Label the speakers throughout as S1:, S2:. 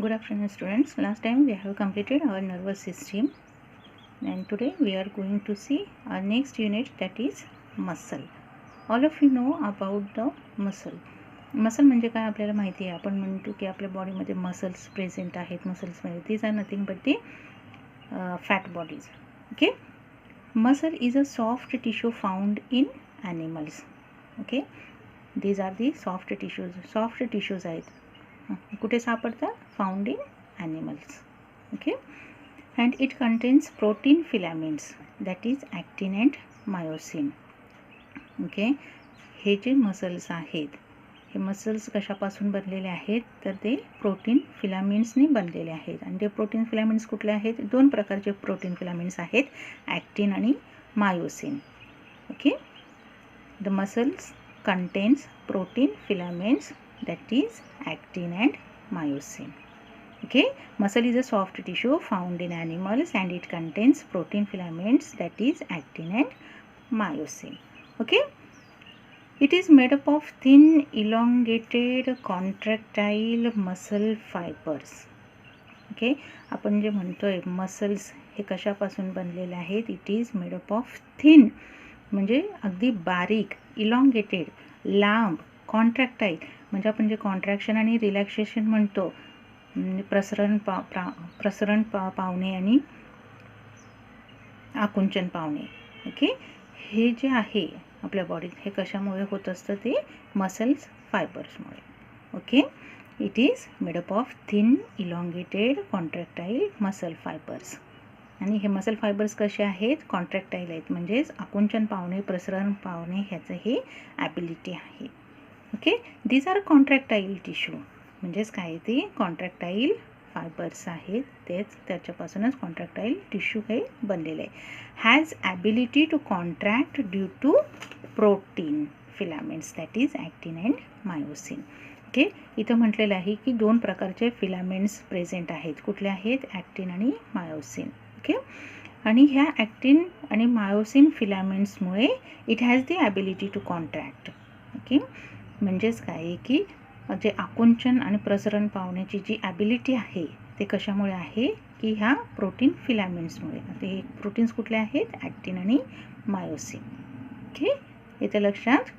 S1: Good afternoon students. Last time we have completed our nervous system and today we are going to see our next unit, that is muscle. All of you know about the muscle. Muscle म्हणजे काय आपल्याला माहिती आहे. आपण म्हणतो की आपल्या बॉडीमध्ये मसल्स प्रेझेंट आहेत. मसल्समध्ये these are nothing but the fat bodies. Okay. Muscle is a soft tissue found in animals. Okay. These are the soft tissues आहेत. कुठे सापडतात? Found in animals. Okay. And it contains protein filaments, that is actin and myosin. Okay. हे जे muscles आहेत, हे muscles कशापासून बनलेले आहेत? तर ते प्रोटीन फिलामेंट्सनी बनलेले आहेत. आणि ते प्रोटीन फिलामेंट्स कुठले आहेत? दोन प्रकारचे प्रोटीन फिलामेंट्स आहेत, ॲक्टिन आणि myosin. Okay. The muscles contains protein filaments, that is actin and myosin. Okay. Muscle is a soft tissue found in animals and it contains protein filaments, that is actin and myosin. Okay. It is made up of thin elongated contractile muscle fibers. Okay. आपण जे म्हणतोय muscles हे कशापासून बनलेले आहेत? It is made up of thin म्हणजे अगदी बारीक, इलॉंगेटेड लांब, कॉन्ट्रॅक्टाईल म्हणजे आपण जे कॉन्ट्रॅक्शन आणि रिलॅक्सेशन म्हणतो, प्रसरण पावणे आणि आकुंचन पावणे. ओके. हे जे आहे आपल्या बॉडीत, हे कशामुळे होत असतं? ते मसल्स फायबर्समुळे. Okay. It is made up of thin elongated contractile muscle fibres. आणि हे मसल फायबर्स कसे आहेत? कॉन्ट्रॅक्टाईल आहेत, म्हणजेच आकुंचन पावणे, प्रसरण पावणे ह्याचं हे ॲबिलिटी आहे. ओके. दीज आर कॉन्ट्रॅक्टाईल टिश्यू, म्हणजेच काय ते कॉन्ट्रॅक्टाईल फायबर्स आहेत, तेच त्याच्यापासूनच कॉन्ट्रॅक्टाईल टिश्यू हे बनलेले आहे. Has ability to contract due to protein filaments, that is actin and myosin. Okay. इथं म्हटलेलं आहे की दोन प्रकारचे फिलामेंट्स प्रेझेंट आहेत. कुठले आहेत? ॲक्टिन आणि मायोसिन. ओके. आणि ह्या ॲक्टिन आणि मायोसिन फिलामेंट्समुळे it has the ability to contract. Okay. म्हणजेच काय की जे आकुंचन आणि प्रसरण पावण्याची जी ॲबिलिटी आहे ते कशामुळे आहे? की ह्या प्रोटीन फिलामेंट्समुळे. ते प्रोटीन्स कुठले आहेत? ॲक्टिन आणि मायोसिन. ओके. इथे लक्षात,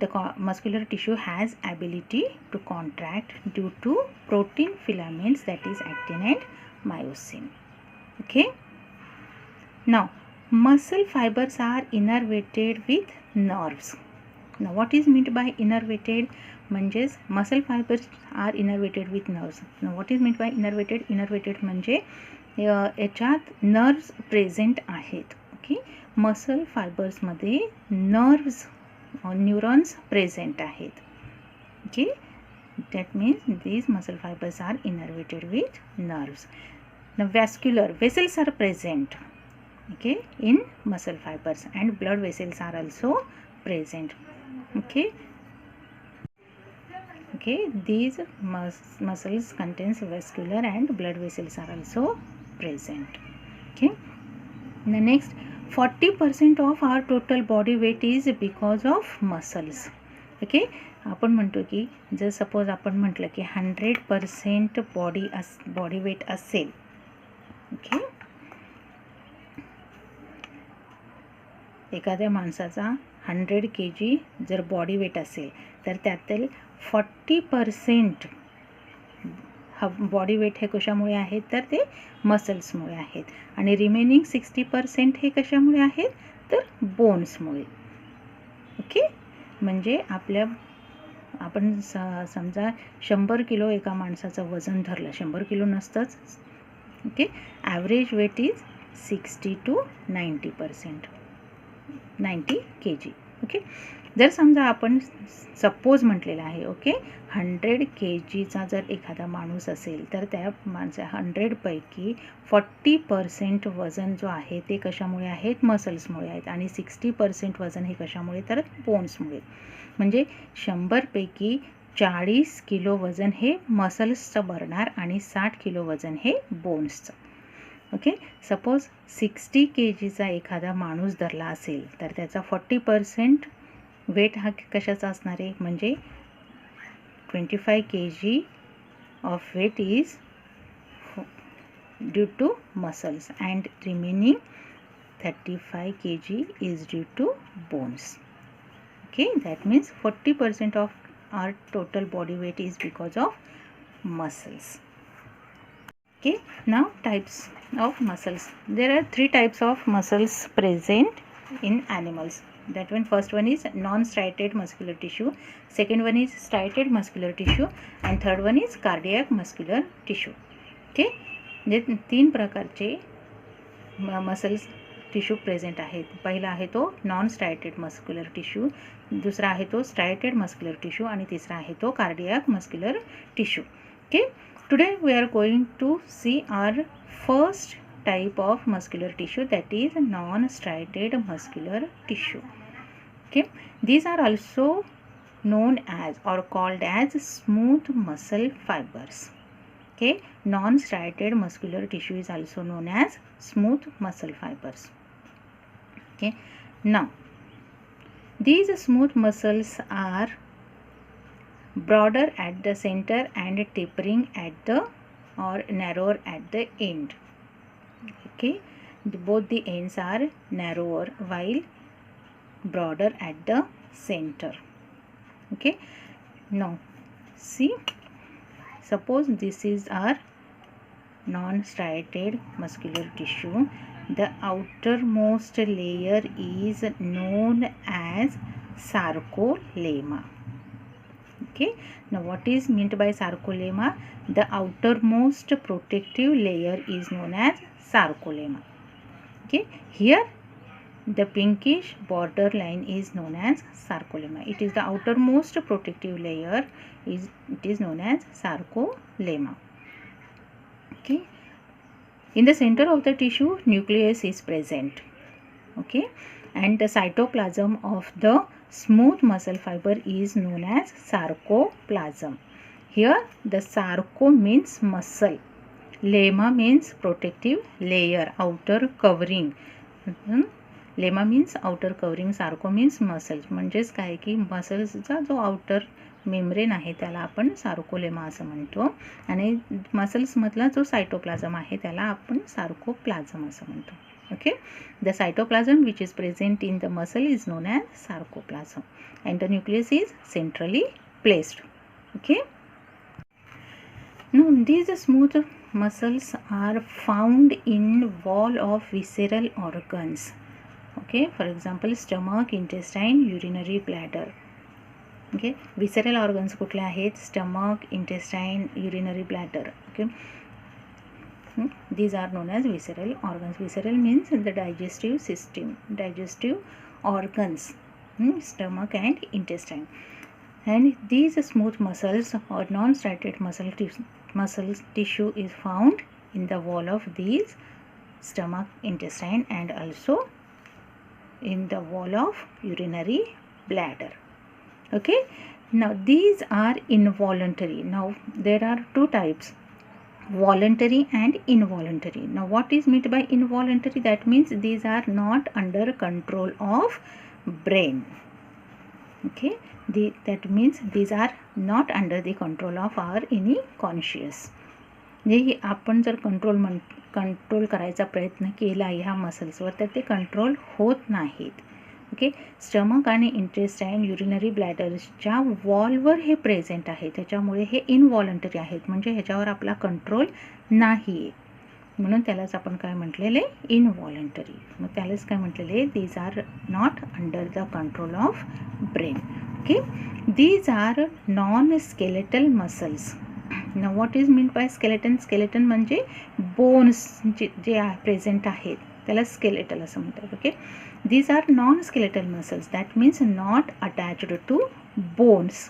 S1: the muscular tissue has ability to contract due to protein filaments, that is actin and myosin. Okay. Now muscle fibers are innervated with nerves. Now what is meant by innervated? म्हणजेच muscle fibers are innervated with nerves. Now what is meant by innervated? Innervated म्हणजे याच्यात nerves present आहेत. Okay. Muscle फायबर्समध्ये nerves, neurons present आहेत. Okay. That means these muscle fibers are innervated with nerves. Now vascular vessels are present, okay, in muscle fibers and blood vessels are also present. Okay. Okay. These muscles contains vascular and blood vessels are also present. Okay. The next, 40% of our total body weight is because of muscles. Okay. आपण म्हणतो की जर suppose आपण म्हटलं की 100% body weight असेल. Okay. एखाद्या माणसाचा 100 kg जर बॉडी वेट असेल तर त्यातील 40% बॉडी वेट हे कशामुळे आहेत? तर ते मसल्समुळे आहेत. आणि रिमेनिंग 60% हे कशामुळे आहेत? तर बोन्समुळे. ओके. म्हणजे आपण समजा 100 किलो एका माणसाचं वजन धरलं, 100 किलो नसतंच. Okay. Average weight is 60 to 90%, 90 kg. Okay. जर समजा आपण सपोज म्हटलेलं आहे, ओके, 100 kgचा जर एखादा माणूस असेल तर त्या 100 पैकी 40% वजन जो आहे ते कशामुळे आहेत? मसल्समुळे आहेत. आणि 60% वजन हे कशामुळे? तर बोन्समुळे. म्हणजे 100 पैकी 40 किलो वजन हे मसल्सचं भरणार आणि 60 किलो वजन हे बोन्सचं. ओके. सपोज 60 kgचा एखादा माणूस धरला असेल तर त्याचा 40% वेट हा कशाचा असणार आहे? म्हणजे 25 kg of weight is due to muscles and remaining 35 kg is due to bones. Okay, that means 40% of our total body weight is because of muscles. Okay, now types of muscles. There are 3 types of muscles present in animals. That one, first one is non-striated muscular tissue, second one is striated muscular tissue, and third one is cardiac muscular tissue. Okay, जे 3 प्रकारचे muscles tissue present आहेत. पहिला आहे तो non स्ट्रायटेड muscular tissue, दुसरा आहे तो स्ट्रायटेड muscular tissue आणि तिसरा आहे तो cardiac muscular tissue. Okay, today we are going to see our first type of muscular tissue, that is non-striated muscular tissue. Okay, these are also known as or called as smooth muscle fibers. Okay, non-striated muscular tissue is also known as smooth muscle fibers. Okay, now these smooth muscles are broader at the center and tapering at the or narrower at the end. Okay, both the ends are narrower while broader at the center. Okay, now see, suppose this is our non-striated muscular tissue. The outermost layer is known as sarcolemma. Okay, now what is meant by sarcolemma? The outermost protective layer is known as sarcolemma. Okay, here the pinkish border line is known as sarcolemma. It is the outermost protective layer, it is known as sarcolemma. Okay, in the center of the tissue nucleus is present. Okay, and the cytoplasm of the smooth muscle fiber is known as sarcoplasm. Here the sarco means muscle, lemma means protective layer, outer covering. Lemma means outer covering, Sarco means muscles. म्हणजेच काय की मसल्सचा जो outer membrane आहे त्याला आपण sarcolemma असं म्हणतो आणि मसल्समधला जो सायटोप्लाझम आहे त्याला आपण सार्कोप्लाझम असं म्हणतो. Okay, the cytoplasm which is present in the muscle is known as sarcoplasm and the nucleus is centrally placed. Okay, now these smooth muscles are found in wall of visceral organs. Okay, for example stomach, intestine, urinary bladder. Okay, visceral organs कुठले आहेत? stomach, intestine, urinary bladder. Okay, these are known as visceral organs. Visceral means the digestive system, digestive organs, stomach and intestine. And these smooth muscles or non-striated muscle tissue is found in the wall of these stomach, intestine and also in the wall of urinary bladder. Okay, now these are involuntary. Now there are 2 types, voluntary and involuntary. Now what is meant by involuntary? That means these are not under control of brain. Okay, that means these are not under the control of our any conscious. जे आपण जर control करायचा प्रयत्न केला ह्या मसल्सवर तर ते control होत नाहीत. ओके, स्टमक आणि इंटेस्टाईन, युरिनरी ब्लॅडरच्या वॉलवर हे प्रेझेंट आहे, त्याच्यामुळे हे इनव्हॉलंटरी आहेत, म्हणजे ह्याच्यावर आपला कंट्रोल नाही आहे, म्हणून त्यालाच आपण काय म्हटलेले, इनव्हॉलंटरी. मग त्यालाच काय म्हटलेले, these are not under the control of brain. Okay, these are non skeletal muscles. Now what is mean by skeleton? Skeleton म्हणजे बोन्स जे प्रेझेंट आहेत त्याला स्केलेटल असं म्हणतात. Okay, these are non skeletal muscles, that means not attached to bones.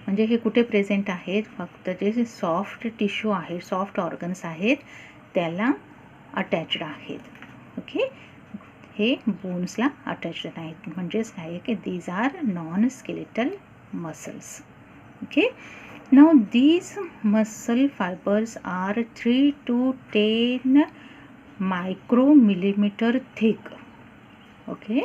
S1: म्हणजे हे कुठे present आहेत, फक्त जे सॉफ्ट टिश्यू आहे, सॉफ्ट ऑर्गन्स आहेत त्याला अटॅच्ड आहेत. ओके, हे बोन्सला अटॅच्ड नाहीत, म्हणजेच काय की these are non skeletal muscles. Okay, now these muscle fibers are 3 to 10 micrometer thick. Okay,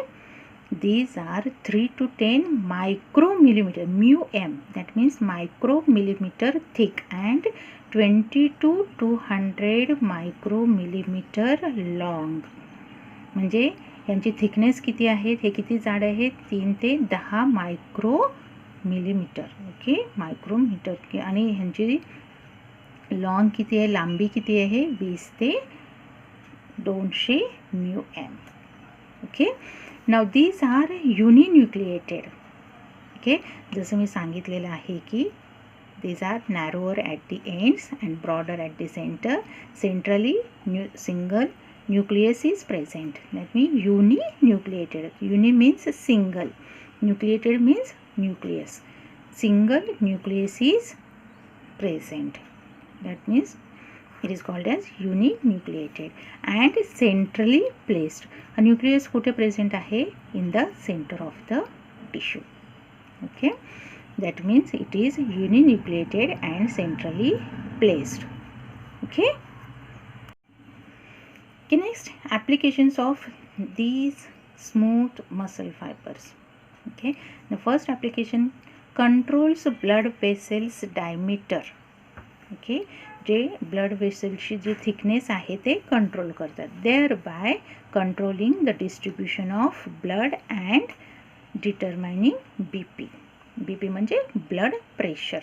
S1: These are 3 to 10 micromillimeter, μm, that means micromillimeter thick and 20 to 200 micromillimeter long. म्हणजे यांची thickness किती आहेत, हे किती जाड आहेत, 3 ते 10 मायक्रोमिलीमीटर. Okay, micrometre. आणि ह्यांची लॉंग किती आहे, लांबी किती आहे, 20 ते 200 μm. Okay, now these are uninucleated. Okay, जसं मी सांगितलेलं आहे की these are narrower at the ends and broader at the center. Centrally single nucleus is present. That means uninucleated. Uni means single, nucleated means nucleus. Single nucleus is present. That means it is called as uninucleated. And centrally placed. A nucleus कुठे present आहे, in the center of the tissue. Okay, that means it is uninucleated and centrally placed. Okay. Okay, next, applications of these smooth muscle fibers. Okay, the first application, controls blood vessels diameter. Okay, जे blood वेसलची जी thickness आहे ते control करतात, thereby controlling the distribution of blood and determining BP. BP म्हणजे blood pressure.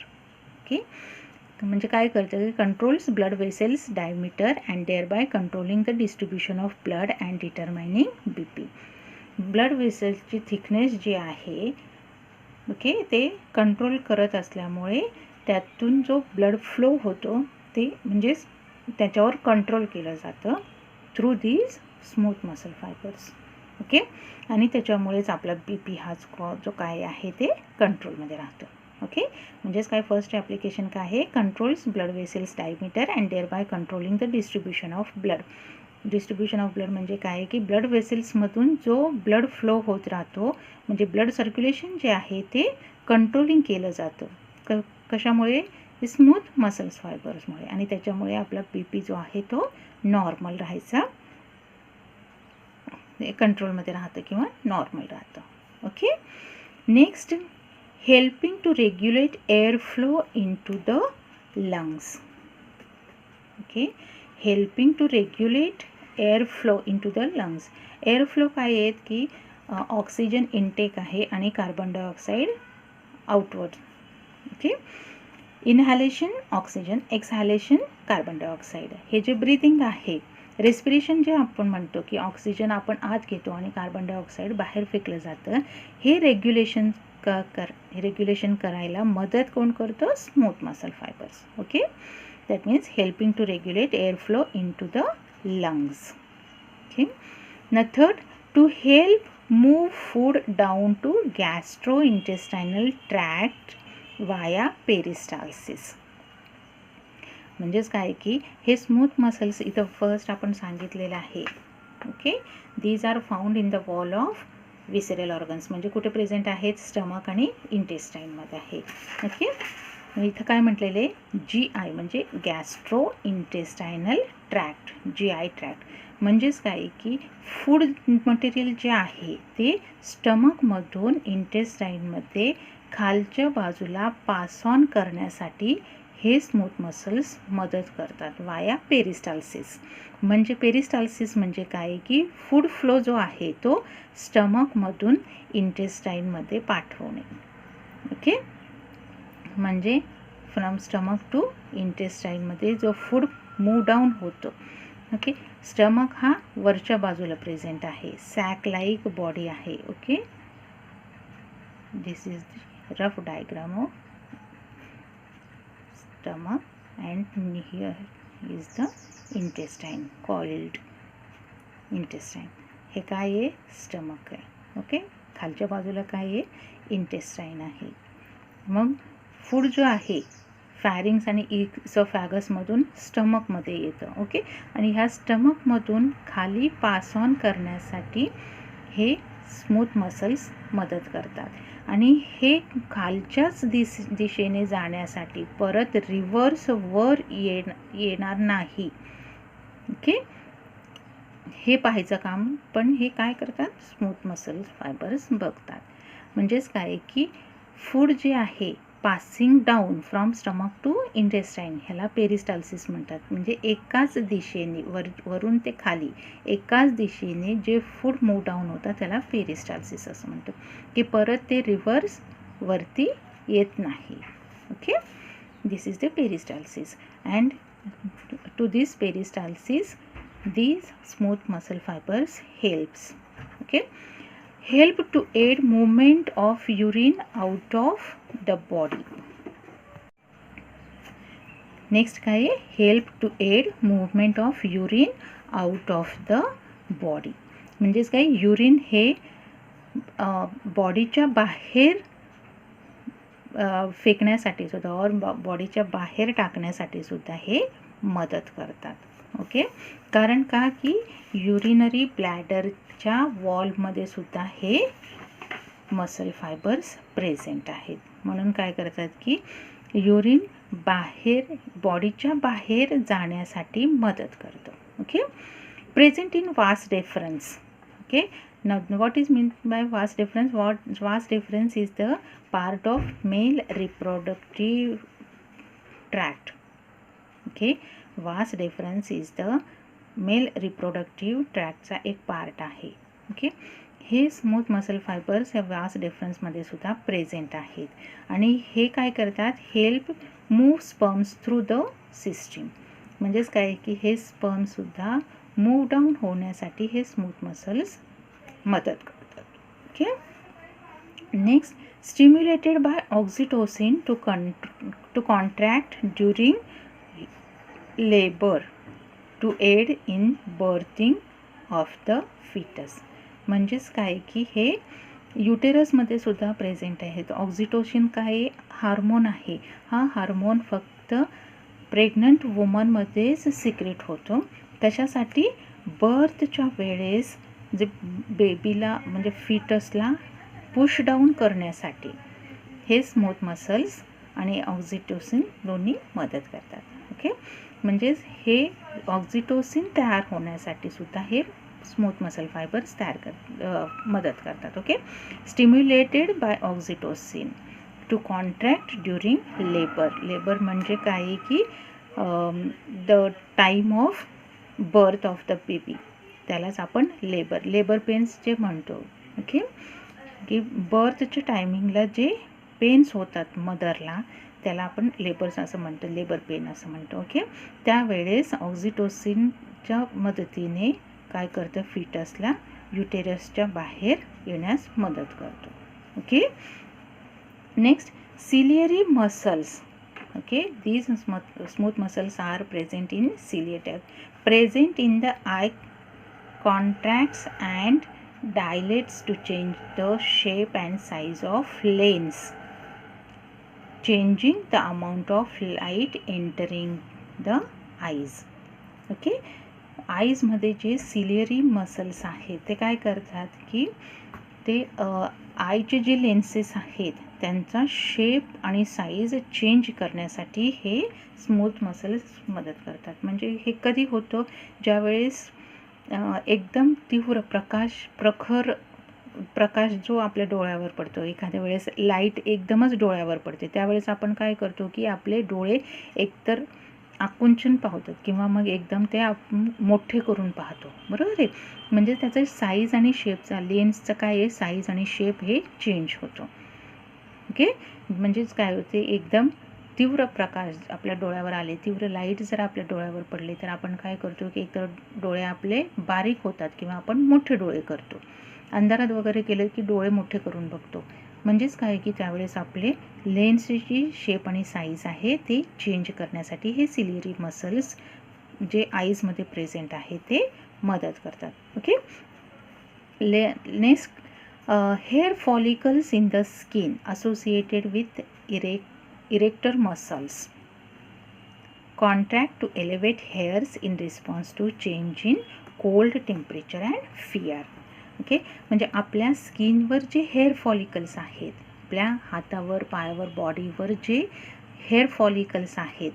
S1: Okay, म्हणजे काय करतं, controls blood vessels diameter and thereby controlling the distribution of blood and determining BP. Blood वेसल्सची thickness जी आहे, okay, ते control करत असल्यामुळे त्यातून जो ब्लड फ्लो होतो ते म्हणजेच त्याच्यावर कंट्रोल केलं जातं through these smooth muscle fibres. Okay, आणि त्याच्यामुळेच आपला BP हा जो काय आहे ते कंट्रोलमध्ये राहतो. ओके, म्हणजेच काय, फर्स्ट ॲप्लिकेशन काय आहे, controls blood vessels diameter and thereby controlling the distribution of blood. Distribution of blood म्हणजे काय की ब्लड वेसल्समधून जो ब्लड फ्लो होत राहतो, म्हणजे ब्लड सर्क्युलेशन जे आहे ते कंट्रोलिंग केलं जातं. कशामुळे, स्मूथ मसल्स फायबर्समुळे. आणि त्याच्यामुळे आपला BP जो आहे तो नॉर्मल राहायचा, कंट्रोलमध्ये राहतं किंवा नॉर्मल राहतं. Okay, next, helping to regulate air flow into the lungs. Okay, helping to regulate air flow into the lungs. Air flow काय आहेत की ऑक्सिजन इनटेक आहे आणि carbon dioxide outward. Okay, inhalation oxygen, exhalation carbon dioxide. हे जे breathing आहे, respiration जे आपण म्हणतो की ऑक्सिजन आपण आत घेतो आणि कार्बन डायऑक्साईड बाहेर फेकलं जातं, हे रेग्युलेशन करायला मदत कोण करतो, smooth muscle fibres. Okay, that means helping to regulate air flow into the lungs. Okay, न third, to help move food down to gastrointestinal tract via peristalsis. म्हणजेच काय की हे स्मूथ मसल्स इथं फर्स्ट आपण सांगितलेलं आहे. Okay, these are found in the wall of visceral organs. म्हणजे कुठे प्रेझेंट आहेत, स्टमक आणि इंटेस्टाईनमध्ये आहे. ओके, इथं काय म्हटलेले, GI म्हणजे गॅस्ट्रो इंटेस्टायनल ट्रॅक्ट, GI ट्रॅक्ट. म्हणजेच काय की फूड मटेरियल जे आहे ते स्टमकमधून इंटेस्टाईनमध्ये खालच्या बाजूला पास ऑन करण्यासाठी हे स्मूथ मसल्स मदत करतात वाया पेरिस्टाल्सिस. म्हणजे पेरिस्टाल्सिस म्हणजे काय की फूड फ्लो जो आहे तो स्टमकमधून इंटेस्टाईनमध्ये पाठवणे. ओके, म्हणजे फ्रॉम स्टमक टू इंटेस्टाईनमध्ये जो फूड मूव डाऊन होतो. ओके, स्टमक हा वरच्या बाजूला प्रेझेंट आहे, सॅक लाईक बॉडी आहे. Okay, this is rough diagram of stomach and here is the intestine called intestine. हे काय आहे, स्टमक आहे. ओके, खालच्या बाजूला काय आहे, इंटेस्टाईन आहे. मग फूड जो आहे फॅरिंग्स आणि इसोफॅगसमधून स्टमकमध्ये येतं. ओके, आणि ह्या स्टमकमधून खाली पास ऑन करण्यासाठी हे स्मूथ मसल्स मदत करतात. आणि हे खालच्याच दिशेने जाण्यासाठी परत रिव्हर्स वर येणार नाही. ओके, हे पाहायचं काम पण हे काय करतात, स्मूथ मसल फायबर्स बघतात. म्हणजेच काय की फूड जे आहे passing down from stomach to intestine, ह्याला पेरिस्टाल्सिस म्हणतात. म्हणजे एकाच दिशेने वरून ते खाली एकाच दिशेने जे फूड मूव डाऊन होतं त्याला पेरिस्टाल्सिस असं म्हणतो, की परत ते रिव्हर्स वरती येत नाही. Okay, this is the peristalsis. And to this peristalsis these smooth muscle fibers help to aid movement of urine out of the body. Next काय आहे, help to aid movement of urine out of the body. म्हणजेच काय, urine हे बॉडीच्या बाहेर फेकण्यासाठी सुद्धा और बॉडीच्या बाहेर टाकण्यासाठी सुद्धा हे मदत करतात. ओके, कारण का की युरिनरी ब्लॅडरच्या वॉलमध्ये सुद्धा हे मसल फायबर्स प्रेझेंट आहेत. म्हणून काय करतात की युरिन बाहेर बॉडीच्या बाहेर जाण्यासाठी मदत करतो. ओके, प्रेझेंट इन वास difference. Okay, now what is meant by vas deferens? Vas deferens is the part of male reproductive tract. Okay, vas deferens is the male reproductive ट्रॅकचा एक पार्ट आहे. ओके, हे स्मूथ मसल फायबर्स या वास डिफरन्समध्ये सुद्धा present आहेत आणि हे काय करतात, help move sperms through the system. म्हणजेच काय की हे स्पर्मसुद्धा मूव डाऊन होण्यासाठी हे स्मूथ मसल्स मदत करतात. Okay, next, stimulated by oxytocin to contract during labour to aid in birthing of the foetus. म्हणजेच काय की हे युटेरसमध्ये सुद्धा प्रेझेंट आहेत. ऑक्सिटोसिन काय हार्मोन आहे, हा हार्मोन फक्त प्रेग्नंट वुमनमध्येच सिक्रेट होतो. कशासाठी, बर्थच्या वेळेस जे बेबीला म्हणजे फिटसला पुश डाऊन करण्यासाठी हे स्मूथ मसल्स आणि ऑक्सिटोसिन दोन्ही मदत करतात. ओके, म्हणजेच हे ऑक्सिटोसिन तयार होण्यासाठी सुद्धा हे स्मूथ मसल फायबर्स मदत करतात. Okay, stimulated by oxytocin to contract during labour. Labour म्हणजे काय की the time of birth of the baby, त्यालाच आपण लेबर पेन्स जे म्हणतो. ओके, की बर्थच्या टायमिंगला जे पेन्स होतात मदरला त्याला आपण लेबर्स असं म्हणतो, लेबर पेन असं म्हणतो. ओके, त्यावेळेस ऑक्सिटोसिनच्या मदतीने काय करतं, फिटसला युटेरसच्या बाहेर येण्यास मदत करतो. Okay, next, ciliary muscles. Okay, these smooth muscles are present in cilia tract, present in the eye, contracts and dilates to change the shape and size of lens, changing the amount of light entering the eyes. Okay, आईजमध्ये जे ciliary muscles आहेत ते काय करतात की ते आईचे जे लेन्सेस आहेत त्यांचा शेप आणि साईज चेंज करण्यासाठी हे स्मूथ मसल्स मदत करतात. म्हणजे हे कधी होतं, ज्यावेळेस एकदम तीव्र प्रखर प्रकाश जो आपल्या डोळ्यावर पडतो, एखाद्या वेळेस लाईट एकदमच डोळ्यावर पडते, त्यावेळेस आपण काय करतो की आपले डोळे एकतर आकुंचन पाहतात किंवा मग एकदम ते मोठे करून पाहतो. बरोबर आहे, म्हणजे त्याचं साईज आणि शेपचा, लेन्सचं काय आहे, साईज आणि शेप हे चेंज होतो. ओके, म्हणजेच काय होते, एकदम तीव्र प्रकाश आपल्या डोळ्यावर आले, तीव्र लाईट जर आपल्या डोळ्यावर पडले तर आपण काय करतो की एकतर डोळे आपले बारीक होतात किंवा आपण मोठे डोळे करतो. अंधारात वगैरे केलं की डोळे मोठे करून बघतो. म्हणजेच काय की त्यावेळेस आपले लेन्सची शेप आणि साईज आहे ते चेंज करण्यासाठी हे सिलियरी मसल्स जे आईजमध्ये प्रेझेंट आहे ते मदत करतात. Okay, next, hair follicles in the skin associated with erector muscles contract to elevate hairs in response to change in cold temperature and fear. Okay, म्हणजे आपल्या स्किनवर जे हेअर फॉलिकल्स आहेत, आपल्या हातावर, पायावर, बॉडीवर जे हेअर फॉलिकल्स आहेत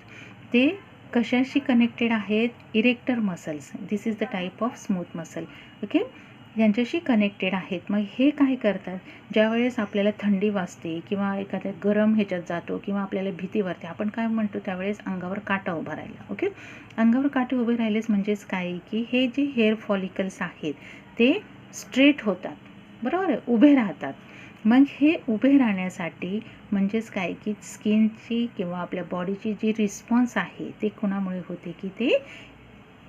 S1: ते कशाशी कनेक्टेड आहेत? Erector muscles. This is the type of smooth muscle. Okay, यांच्याशी कनेक्टेड आहेत. मग हे काय करतात? ज्यावेळेस आपल्याला थंडी वाजते किंवा एखाद्या गरम ह्याच्यात जातो किंवा आपल्याला भीती वाटते, आपण काय म्हणतो त्यावेळेस अंगावर काटा उभा राहिला. ओके, अंगावर काटे उभे राहिलेच म्हणजेच काय की हे जे हेअर फॉलिकल्स आहेत ते स्ट्रेट होतात, बरोबर आहे, उभे राहतात. मग हे उभे राहण्यासाठी म्हणजेच काय की स्किनची किंवा आपल्या बॉडीची जी रिस्पॉन्स आहे ते कोणामुळे होते की ते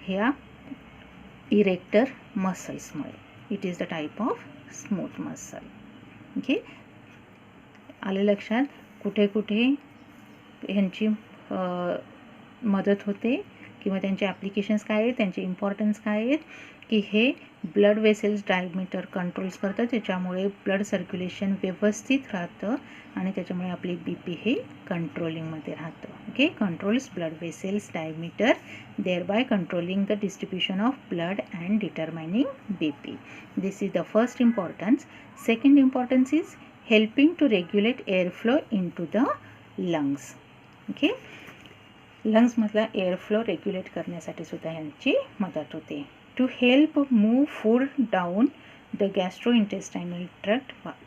S1: ह्या इरेक्टर मसल्समुळे. It is the type of smooth muscle. Okay, आलं लक्षात कुठे कुठे ह्यांची मदत होते किंवा त्यांचे ॲप्लिकेशन्स काय आहेत, त्यांचे इम्पॉर्टन्स काय आहेत की हे ब्लड वेसल्स डायमीटर कंट्रोल्स करतं, त्याच्यामुळे ब्लड सर्क्युलेशन व्यवस्थित राहतं आणि त्याच्यामुळे आपली BP हे कंट्रोलिंगमध्ये राहतं. Okay, controls blood vessels diameter, thereby controlling the distribution of blood and determining BP. This is the first importance. Second importance is helping to regulate airflow into the lungs. Okay, लंग्समधला airflow regulate करण्यासाठी सुद्धा यांची मदत होते. To help move food down the gastrointestinal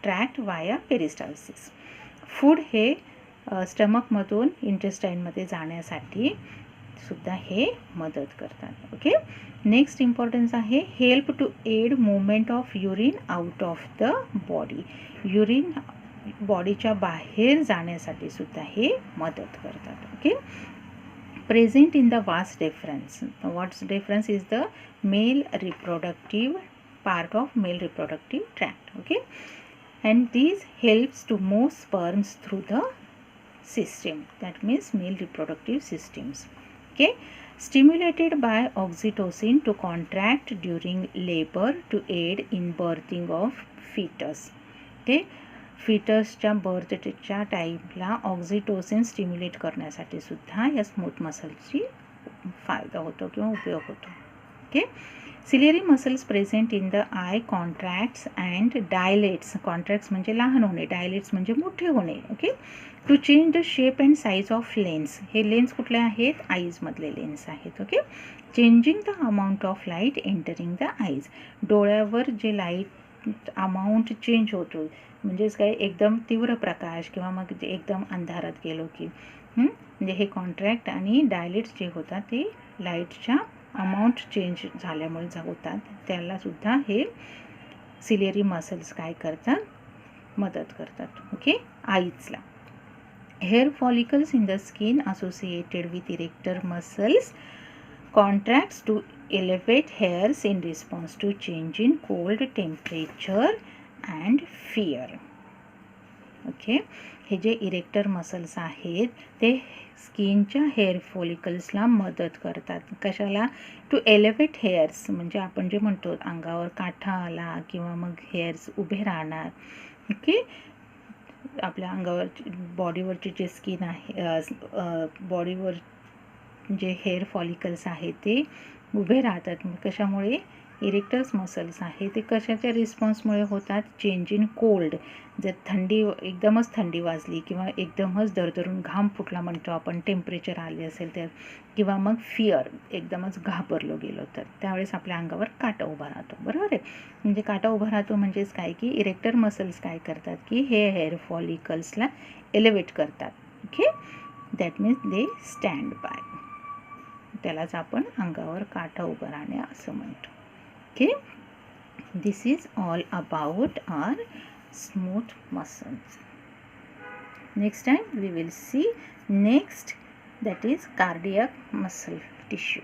S1: tract via peristalsis. Food हे स्टमकमधून इंटेस्टाईनमध्ये जाण्यासाठी सुद्धा हे मदत करतात. ओके, नेक्स्ट इम्पॉर्टन्स आहे help to aid movement of urine out of the body. Urine बॉडीच्या बाहेर जाण्यासाठी सुद्धा हे मदत करतात. Okay, present in the vas deferens. What's deferens is the male reproductive part of male reproductive tract. Okay, and these helps to move sperms through the system. That means male reproductive systems. Okay, stimulated by oxytocin to contract during labor to aid in birthing of fetus. Okay, फिटसच्या बर्थच्या टाईमला ऑक्झिटोसिन stimulate करण्यासाठी सुद्धा या smooth मसलची फायदा होतो किंवा उपयोग होतो. Okay, ciliary muscles present in the eye contracts and dilates. Contracts म्हणजे लहान होणे, डायलेट्स म्हणजे मोठे होणे. Okay, to change the shape and size of lens. हे लेन्स कुठले आहेत? आईजमधले लेन्स आहेत. Okay, changing the amount of light entering the eyes. डोळ्यावर जे लाईट अमाऊंट चेंज होतो म्हणजेच काय एकदम तीव्र प्रकाश किंवा मग एकदम अंधारात गेलो की म्हणजे हे कॉन्ट्रॅक्ट आणि डायलेट्स जे होतात ते लाईटच्या अमाऊंट चेंज झाल्यामुळे होतात, त्यालासुद्धा हे सिलियरी मसल्स काय करतात? मदत करतात. ओके, आईजला. Hair follicles in the skin associated with arrector muscles contracts to elevate hairs in response to change in cold temperature and fear. Okay, हे जे इरेक्टर मसल्स आहेत ते स्किनच्या हेअर फॉलिकल्सला मदत करतात. कशाला? टू एलिव्हेट हेअर्स, म्हणजे आपण जे म्हणतो अंगावर काठा आला किंवा मग हेअर्स उभे राहणार. ओके, आपल्या अंगावर बॉडीवरचे जे स्किन आहे, बॉडीवर जे हेअर फॉलिकल्स आहेत ते उभे राहतात. कशामुळे? इरेक्टर्स मसल्स आहे ते कशाच्या रिस्पॉन्समुळे होतात? Change in cold. जर थंडी एकदमच थंडी वाजली किंवा एकदमच दरदरून घाम फुटला म्हणतो आपण, टेम्परेचर आले असेल तर, किंवा मग फिअर एकदमच घाबरलो गेलो तर त्यावेळेस आपल्या अंगावर काटा उभा राहतो. बरोबर आहे, म्हणजे काटा उभा राहतो म्हणजेच काय की इरेक्टर मसल्स काय करतात की हे हेअर फॉलिकल्सला एलिव्हेट करतात. Okay, that means they stand by. त्यालाच आपण अंगावर काटा उभं राहणे असं म्हणतो. Okay, this is all about our smooth muscles. Next time we will see next, that is cardiac muscle tissue.